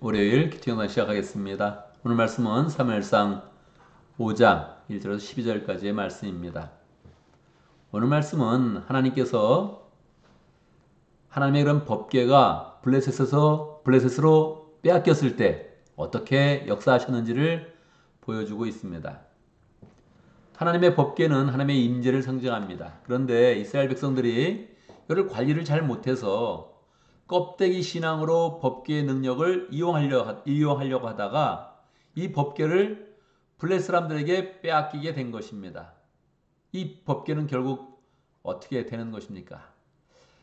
월요일 기초영상 시작하겠습니다. 오늘 말씀은 사무엘상 5장 1절에서 12절까지의 말씀입니다. 오늘 말씀은 하나님께서 하나님의 그런 법궤가 블레셋으로 빼앗겼을 때 어떻게 역사하셨는지를 보여주고 있습니다. 하나님의 법궤는 하나님의 임재를 상징합니다. 그런데 이스라엘 백성들이 이를 관리를 잘 못해서 껍데기 신앙으로 법궤의 능력을 이용하려고 하다가 이 법궤를 블레셋 사람들에게 빼앗기게 된 것입니다. 이 법궤는 결국 어떻게 되는 것입니까?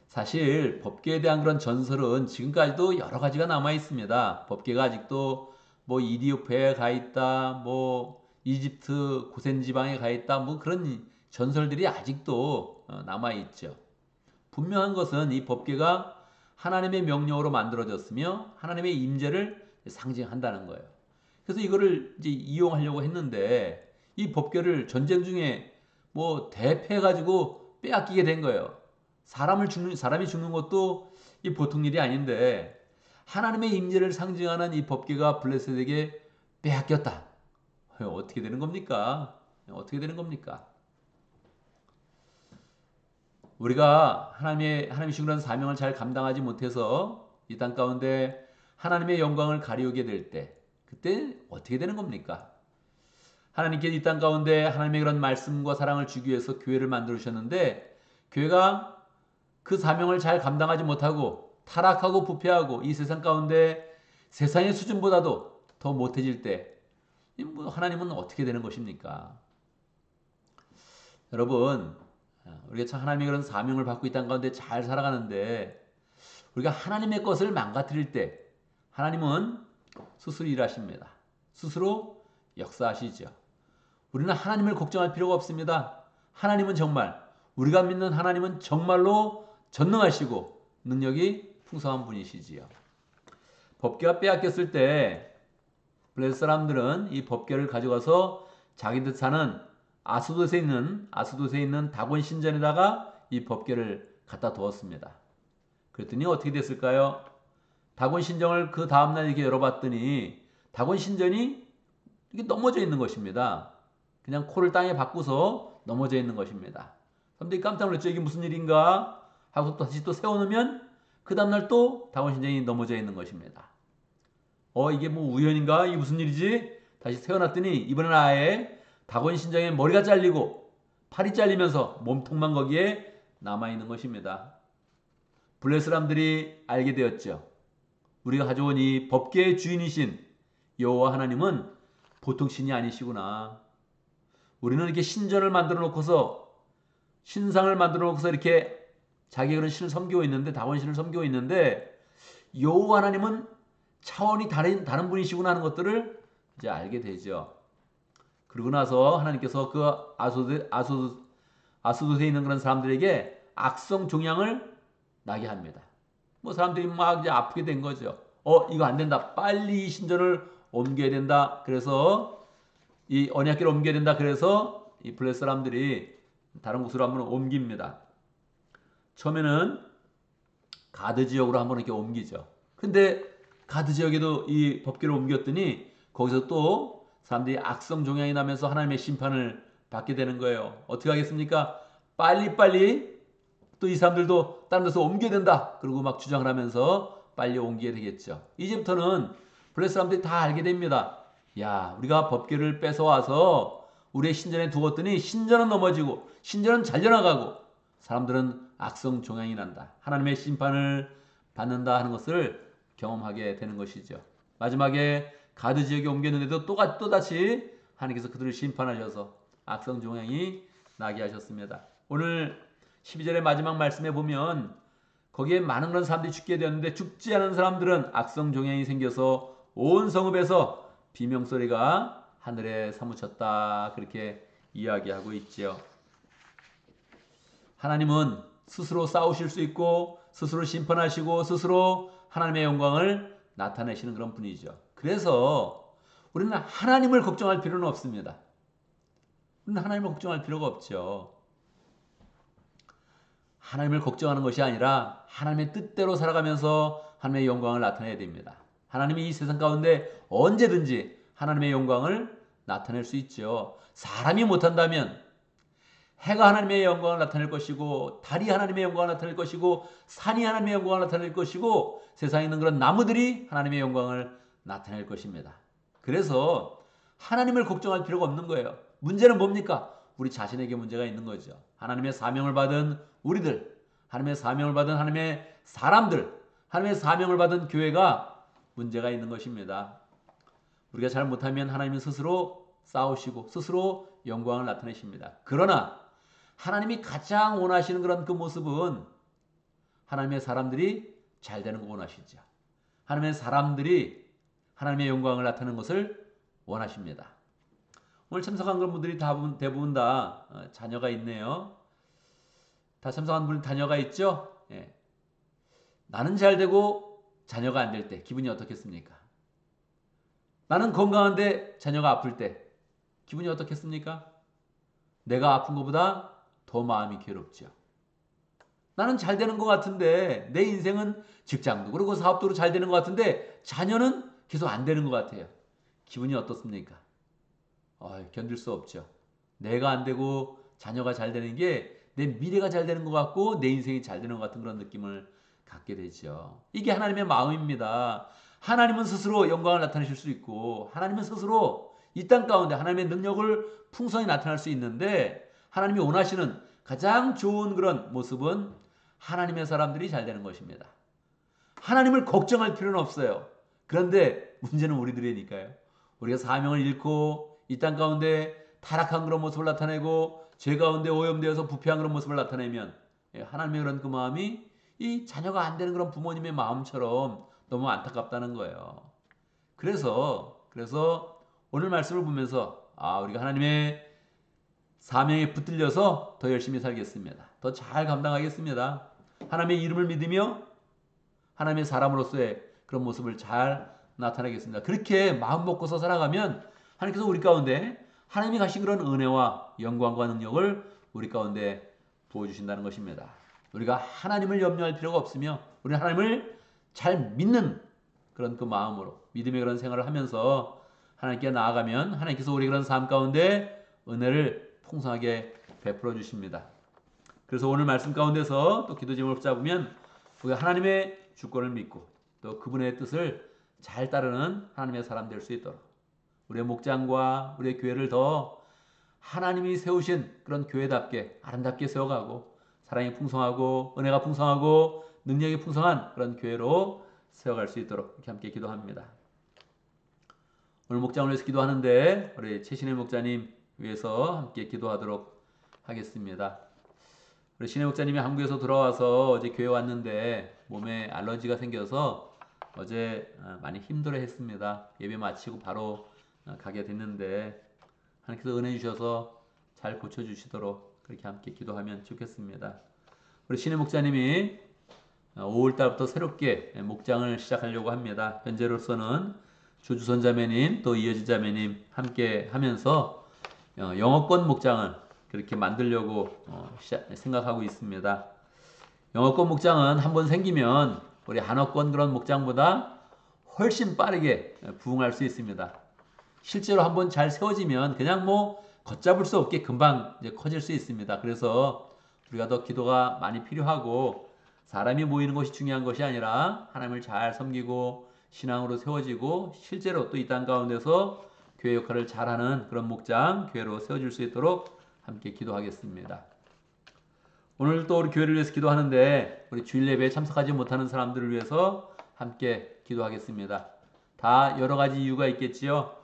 사실 법궤에 대한 그런 전설은 지금까지도 여러 가지가 남아 있습니다. 법궤가 아직도 뭐 이디오피아에 가 있다, 뭐 이집트 고센 지방에 가 있다, 뭐 그런 전설들이 아직도 남아 있죠. 분명한 것은 이 법궤가 하나님의 명령으로 만들어졌으며 하나님의 임재를 상징한다는 거예요. 그래서 이거를 이제 이용하려고 했는데 이 법궤를 전쟁 중에 뭐 대패해가지고 빼앗기게 된 거예요. 사람이 죽는 것도 이 보통 일이 아닌데 하나님의 임재를 상징하는 이 법궤가 블레셋에게 빼앗겼다. 어떻게 되는 겁니까? 어떻게 되는 겁니까? 우리가 하나님이 주신 그런 사명을 잘 감당하지 못해서 이 땅 가운데 하나님의 영광을 가리우게 될 때, 그때 어떻게 되는 겁니까? 하나님께서 이 땅 가운데 하나님의 그런 말씀과 사랑을 주기 위해서 교회를 만들어 주셨는데, 교회가 그 사명을 잘 감당하지 못하고 타락하고 부패하고 이 세상 가운데 세상의 수준보다도 더 못해질 때, 하나님은 어떻게 되는 것입니까? 여러분, 우리가 참 하나님의 그런 사명을 받고 이 땅 가운데 잘 살아가는데 우리가 하나님의 것을 망가뜨릴 때 하나님은 스스로 일하십니다. 스스로 역사하시죠. 우리는 하나님을 걱정할 필요가 없습니다. 하나님은 정말 우리가 믿는 하나님은 정말로 전능하시고 능력이 풍성한 분이시지요. 법궤가 빼앗겼을 때 블레셋 사람들은 이 법궤를 가져가서 자기들 사는 아스돗에 있는 다곤 신전에다가 이 법궤를 갖다 두었습니다. 그랬더니 어떻게 됐을까요? 다곤 신전을 그 다음날 이렇게 열어봤더니 다곤 신전이 이렇게 넘어져 있는 것입니다. 그냥 코를 땅에 박고서 넘어져 있는 것입니다. 사람들이 깜짝 놀랐죠. 이게 무슨 일인가 하고 다시 또 세워놓으면 그 다음날 또 다곤 신전이 넘어져 있는 것입니다. 이게 뭐 우연인가? 이게 무슨 일이지? 다시 세워놨더니 이번엔 아예 다곤 신장의 머리가 잘리고 팔이 잘리면서 몸통만 거기에 남아있는 것입니다. 블레셋 사람들이 알게 되었죠. 우리가 가져온 이 법궤의 주인이신 여호와 하나님은 보통 신이 아니시구나. 우리는 이렇게 신전을 만들어 놓고서 신상을 만들어 놓고서 이렇게 자기 그런 신을 섬기고 있는데 다곤 신을 섬기고 있는데 여호와 하나님은 차원이 다른 분이시구나 하는 것들을 이제 알게 되죠. 그러고 나서 하나님께서 그 아스돗에 있는 그런 사람들에게 악성 종양을 나게 합니다. 뭐 사람들이 막 이제 아프게 된 거죠. 이거 안 된다. 빨리 이 신전을 옮겨야 된다. 그래서 이 언약궤를 옮겨야 된다. 그래서 이 블레셋 사람들이 다른 곳으로 한번 옮깁니다. 처음에는 가드 지역으로 한번 이렇게 옮기죠. 근데 가드 지역에도 이 법궤를 옮겼더니 거기서 또 사람들이 악성 종양이 나면서 하나님의 심판을 받게 되는 거예요. 어떻게 하겠습니까? 빨리빨리 또 이 사람들도 다른 데서 옮겨야 된다. 그리고 막 주장을 하면서 빨리 옮기게 되겠죠. 이제부터는 블레셋 사람들이 다 알게 됩니다. 야, 우리가 법궤를 뺏어와서 우리의 신전에 두었더니 신전은 넘어지고 신전은 잘려나가고 사람들은 악성 종양이 난다. 하나님의 심판을 받는다 하는 것을 경험하게 되는 것이죠. 마지막에 가드 지역에 옮겼는데도 또다시 하나님께서 그들을 심판하셔서 악성 종양이 나게 하셨습니다. 오늘 12절의 마지막 말씀에 보면 거기에 많은 그런 사람들이 죽게 되었는데 죽지 않은 사람들은 악성 종양이 생겨서 온 성읍에서 비명소리가 하늘에 사무쳤다. 그렇게 이야기하고 있지요. 하나님은 스스로 싸우실 수 있고 스스로 심판하시고 스스로 하나님의 영광을 나타내시는 그런 분이죠. 그래서 우리는 하나님을 걱정할 필요는 없습니다. 우리는 하나님을 걱정할 필요가 없죠. 하나님을 걱정하는 것이 아니라 하나님의 뜻대로 살아가면서 하나님의 영광을 나타내야 됩니다. 하나님이 이 세상 가운데 언제든지 하나님의 영광을 나타낼 수 있죠. 사람이 못한다면 해가 하나님의 영광을 나타낼 것이고 달이 하나님의 영광을 나타낼 것이고 산이 하나님의 영광을 나타낼 것이고 세상에 있는 그런 나무들이 하나님의 영광을 나타낼 것입니다. 그래서 하나님을 걱정할 필요가 없는 거예요. 문제는 뭡니까? 우리 자신에게 문제가 있는 거죠. 하나님의 사명을 받은 우리들, 하나님의 사명을 받은 하나님의 사람들, 하나님의 사명을 받은 교회가 문제가 있는 것입니다. 우리가 잘 못하면 하나님은 스스로 싸우시고 스스로 영광을 나타내십니다. 그러나 하나님이 가장 원하시는 그런 그 모습은 하나님의 사람들이 잘 되는 거 원하시죠. 하나님의 사람들이 하나님의 영광을 나타내는 것을 원하십니다. 오늘 참석한 분들이 대부분 다 자녀가 있네요. 다 참석한 분이 자녀가 있죠? 예. 나는 잘 되고 자녀가 안 될 때 기분이 어떻겠습니까? 나는 건강한데 자녀가 아플 때 기분이 어떻겠습니까? 내가 아픈 것보다 더 마음이 괴롭죠. 나는 잘 되는 것 같은데 내 인생은 직장도 그리고 사업도 잘 되는 것 같은데 자녀는 계속 안 되는 것 같아요. 기분이 어떻습니까? 견딜 수 없죠. 내가 안 되고 자녀가 잘 되는 게 내 미래가 잘 되는 것 같고 내 인생이 잘 되는 것 같은 그런 느낌을 갖게 되죠. 이게 하나님의 마음입니다. 하나님은 스스로 영광을 나타내실 수 있고 하나님은 스스로 이 땅 가운데 하나님의 능력을 풍성히 나타낼 수 있는데 하나님이 원하시는 가장 좋은 그런 모습은 하나님의 사람들이 잘 되는 것입니다. 하나님을 걱정할 필요는 없어요. 그런데 문제는 우리들이니까요. 우리가 사명을 잃고 이 땅 가운데 타락한 그런 모습을 나타내고 죄 가운데 오염되어서 부패한 그런 모습을 나타내면 하나님의 그런 그 마음이 이 자녀가 안 되는 그런 부모님의 마음처럼 너무 안타깝다는 거예요. 그래서 오늘 말씀을 보면서 우리가 하나님의 사명에 붙들려서 더 열심히 살겠습니다. 더 잘 감당하겠습니다. 하나님의 이름을 믿으며 하나님의 사람으로서의 그런 모습을 잘 나타내겠습니다. 그렇게 마음 먹고서 살아가면 하나님께서 우리 가운데 하나님이 가신 그런 은혜와 영광과 능력을 우리 가운데 부어주신다는 것입니다. 우리가 하나님을 염려할 필요가 없으며 우리 하나님을 잘 믿는 그런 그 마음으로 믿음의 그런 생활을 하면서 하나님께 나아가면 하나님께서 우리 그런 삶 가운데 은혜를 풍성하게 베풀어 주십니다. 그래서 오늘 말씀 가운데서 또 기도 제목을 잡으면 우리가 하나님의 주권을 믿고 또 그분의 뜻을 잘 따르는 하나님의 사람 될 수 있도록 우리의 목장과 우리의 교회를 더 하나님이 세우신 그런 교회답게 아름답게 세워가고 사랑이 풍성하고 은혜가 풍성하고 능력이 풍성한 그런 교회로 세워갈 수 있도록 이렇게 함께 기도합니다. 오늘 목장을 위해서 기도하는데 우리 최신혜 목자님 위해서 함께 기도하도록 하겠습니다. 우리 신혜 목자님이 한국에서 돌아와서 어제 교회 왔는데 몸에 알러지가 생겨서 어제 많이 힘들어했습니다. 예배 마치고 바로 가게 됐는데 하나님께서 은혜 주셔서 잘 고쳐주시도록 그렇게 함께 기도하면 좋겠습니다. 우리 신혜 목자님이 5월달부터 새롭게 목장을 시작하려고 합니다. 현재로서는 조주선 자매님 또 이여지 자매님 함께 하면서 영어권 목장을 그렇게 만들려고 생각하고 있습니다. 영어권 목장은 한번 생기면 우리 한어권 그런 목장보다 훨씬 빠르게 부흥할 수 있습니다. 실제로 한번 잘 세워지면 그냥 걷잡을 수 없게 금방 이제 커질 수 있습니다. 그래서 우리가 더 기도가 많이 필요하고 사람이 모이는 것이 중요한 것이 아니라 하나님을 잘 섬기고 신앙으로 세워지고 실제로 또 이 땅 가운데서 교회 역할을 잘하는 그런 목장, 교회로 세워질 수 있도록 함께 기도하겠습니다. 오늘 또 우리 교회를 위해서 기도하는데 우리 주일 예배에 참석하지 못하는 사람들을 위해서 함께 기도하겠습니다. 다 여러 가지 이유가 있겠지요.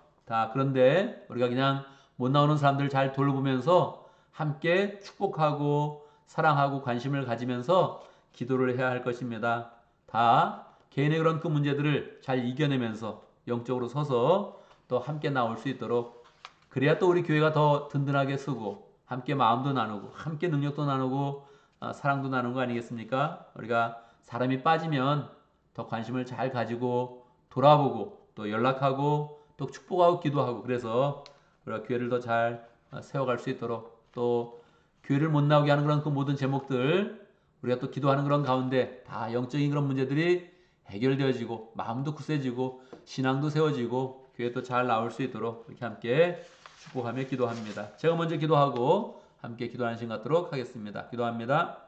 그런데 우리가 그냥 못 나오는 사람들을 잘 돌보면서 함께 축복하고 사랑하고 관심을 가지면서 기도를 해야 할 것입니다. 다 개인의 그런 그 문제들을 잘 이겨내면서 영적으로 서서 또 함께 나올 수 있도록 그래야 또 우리 교회가 더 든든하게 서고 함께 마음도 나누고 함께 능력도 나누고 사랑도 나누는 거 아니겠습니까? 우리가 사람이 빠지면 더 관심을 잘 가지고 돌아보고 또 연락하고 또 축복하고 기도하고 그래서 우리가 교회를 더 잘 세워갈 수 있도록 또 교회를 못 나오게 하는 그런 그 모든 제목들 우리가 또 기도하는 그런 가운데 다 영적인 그런 문제들이 해결되어지고 마음도 굳세지고 신앙도 세워지고 교회도 잘 나올 수 있도록 그렇게 함께 축복하며 기도합니다. 제가 먼저 기도하고 함께 기도하는 시간 갖도록 하겠습니다. 기도합니다.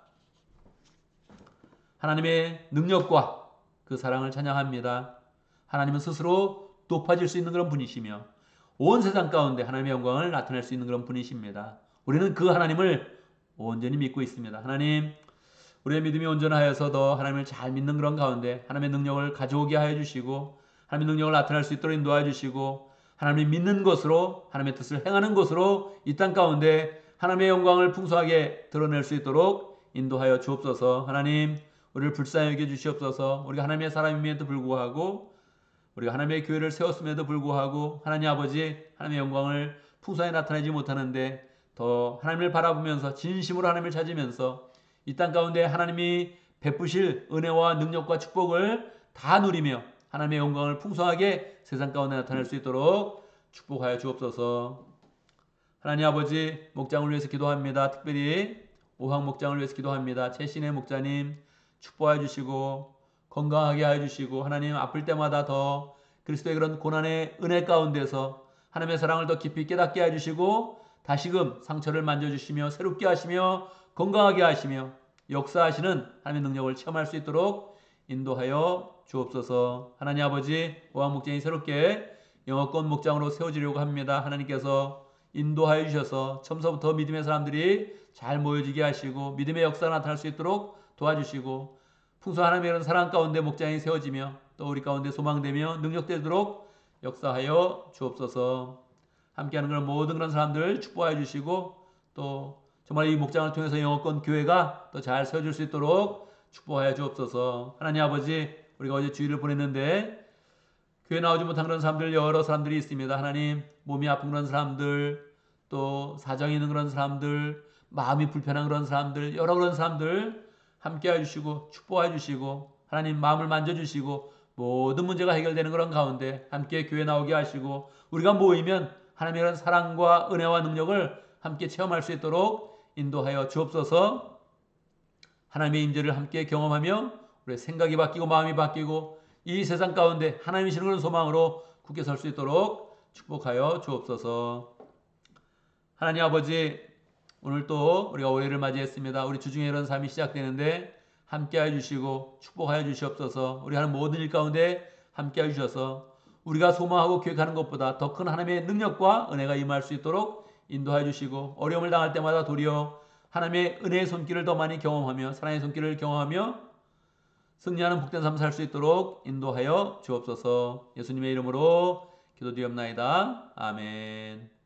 하나님의 능력과 그 사랑을 찬양합니다. 하나님은 스스로 높아질 수 있는 그런 분이시며 온 세상 가운데 하나님의 영광을 나타낼 수 있는 그런 분이십니다. 우리는 그 하나님을 온전히 믿고 있습니다. 하나님, 우리의 믿음이 온전하여서도 하나님을 잘 믿는 그런 가운데 하나님의 능력을 가져오게 하여 주시고 하나님의 능력을 나타낼 수 있도록 인도하여 주시고 하나님이 믿는 것으로 하나님의 뜻을 행하는 것으로 이 땅 가운데 하나님의 영광을 풍성하게 드러낼 수 있도록 인도하여 주옵소서. 하나님, 우리를 불쌍히 여겨 주시옵소서. 우리가 하나님의 사람임에도 불구하고 우리가 하나님의 교회를 세웠음에도 불구하고 하나님 아버지 하나님의 영광을 풍성하게 나타내지 못하는데 더 하나님을 바라보면서 진심으로 하나님을 찾으면서 이 땅 가운데 하나님이 베푸실 은혜와 능력과 축복을 다 누리며 하나님의 영광을 풍성하게 세상 가운데 나타낼 수 있도록 축복하여 주옵소서. 하나님 아버지, 목장을 위해서 기도합니다. 특별히 오황 목장을 위해서 기도합니다. 최신의 목자님 축복하여 주시고 건강하게 하여 주시고 하나님 아플 때마다 더 그리스도의 그런 고난의 은혜 가운데서 하나님의 사랑을 더 깊이 깨닫게 해 주시고 다시금 상처를 만져주시며 새롭게 하시며 건강하게 하시며 역사하시는 하나님의 능력을 체험할 수 있도록 인도하여 주옵소서. 하나님 아버지, 오한 목장이 새롭게 영어권 목장으로 세워지려고 합니다. 하나님께서 인도하여 주셔서 처음서부터 믿음의 사람들이 잘 모여지게 하시고 믿음의 역사가 나타날 수 있도록 도와주시고 풍성한 하나님의 그런 사랑 가운데 목장이 세워지며 또 우리 가운데 소망되며 능력되도록 역사하여 주옵소서. 함께하는 그런 모든 그런 사람들 축복하여 주시고 또 정말 이 목장을 통해서 영어권 교회가 더 잘 세워질 수 있도록 축복하여 주옵소서. 하나님 아버지, 우리가 어제 주일을 보냈는데 교회 나오지 못한 그런 사람들 여러 사람들이 있습니다. 하나님, 몸이 아픈 그런 사람들 또 사정이 있는 그런 사람들 마음이 불편한 그런 사람들 여러 그런 사람들 함께해 주시고 축복해 주시고 하나님 마음을 만져주시고 모든 문제가 해결되는 그런 가운데 함께 교회 나오게 하시고 우리가 모이면 하나님의 그런 사랑과 은혜와 능력을 함께 체험할 수 있도록 인도하여 주옵소서. 하나님의 임재를 함께 경험하며 우리의 생각이 바뀌고 마음이 바뀌고 이 세상 가운데 하나님이시는 그런 소망으로 굳게 설 수 있도록 축복하여 주옵소서. 하나님 아버지, 오늘 또 우리가 올해를 맞이했습니다. 우리 주중에 이런 삶이 시작되는데 함께하여 주시고 축복하여 주시옵소서. 우리 하는 모든 일 가운데 함께하여 주셔서 우리가 소망하고 계획하는 것보다 더 큰 하나님의 능력과 은혜가 임할 수 있도록 인도하여 주시고 어려움을 당할 때마다 도리어 하나님의 은혜의 손길을 더 많이 경험하며 사랑의 손길을 경험하며 승리하는 복된 삶 살 수 있도록 인도하여 주옵소서. 예수님의 이름으로 기도드리옵나이다. 아멘.